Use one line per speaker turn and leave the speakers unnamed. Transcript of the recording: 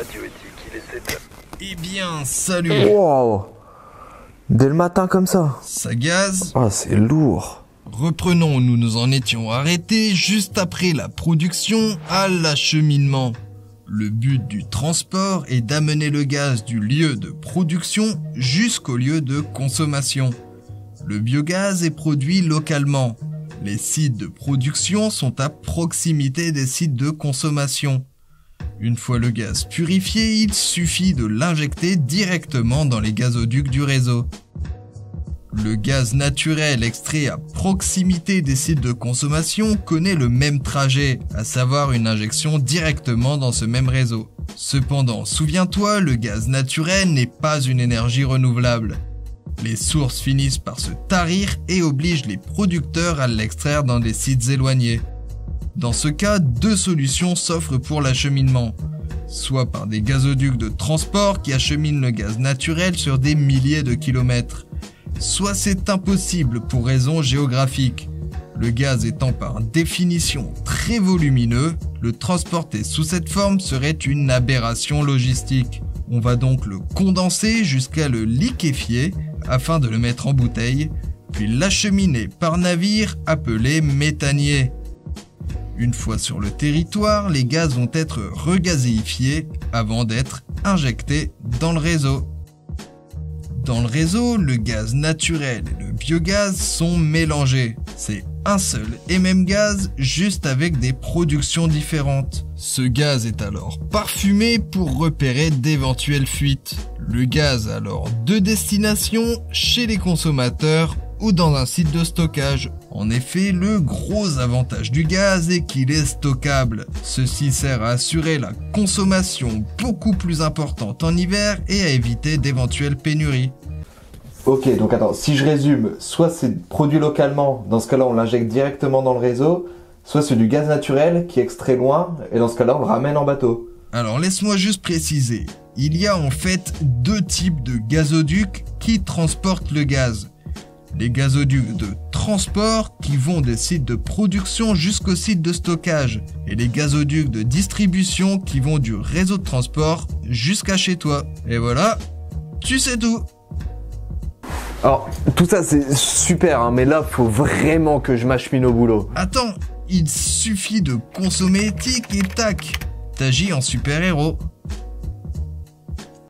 Radio Éthique, il est 7h.
Eh bien, salut.
Wow. Dès le matin comme ça.
Ça gaze.
Ah, c'est lourd.
Reprenons où nous nous en étions arrêtés juste après la production à l'acheminement. Le but du transport est d'amener le gaz du lieu de production jusqu'au lieu de consommation. Le biogaz est produit localement. Les sites de production sont à proximité des sites de consommation. Une fois le gaz purifié, il suffit de l'injecter directement dans les gazoducs du réseau. Le gaz naturel extrait à proximité des sites de consommation connaît le même trajet, à savoir une injection directement dans ce même réseau. Cependant, souviens-toi, le gaz naturel n'est pas une énergie renouvelable. Les sources finissent par se tarir et obligent les producteurs à l'extraire dans des sites éloignés. Dans ce cas, deux solutions s'offrent pour l'acheminement. Soit par des gazoducs de transport qui acheminent le gaz naturel sur des milliers de kilomètres. Soit c'est impossible pour raisons géographiques. Le gaz étant par définition très volumineux, le transporter sous cette forme serait une aberration logistique. On va donc le condenser jusqu'à le liquéfier afin de le mettre en bouteille, puis l'acheminer par navire appelé méthanier. Une fois sur le territoire, les gaz vont être regazéifiés avant d'être injectés dans le réseau. Dans le réseau, le gaz naturel et le biogaz sont mélangés. C'est un seul et même gaz, juste avec des productions différentes. Ce gaz est alors parfumé pour repérer d'éventuelles fuites. Le gaz a alors deux destinations, chez les consommateurs ou dans un site de stockage. En effet, le gros avantage du gaz est qu'il est stockable. Ceci sert à assurer la consommation beaucoup plus importante en hiver et à éviter d'éventuelles pénuries.
Ok, donc attends, si je résume, soit c'est produit localement, dans ce cas-là on l'injecte directement dans le réseau, soit c'est du gaz naturel qui est extrait loin, et dans ce cas-là on le ramène en bateau.
Alors laisse-moi juste préciser, il y a en fait deux types de gazoducs qui transportent le gaz. Les gazoducs de transport qui vont des sites de production jusqu'au site de stockage, et les gazoducs de distribution qui vont du réseau de transport jusqu'à chez toi. Et voilà, tu sais tout.
Alors, tout ça c'est super, hein, mais là faut vraiment que je m'achemine au boulot.
Attends, il suffit de consommer éthique et tac, t'agis en super-héros.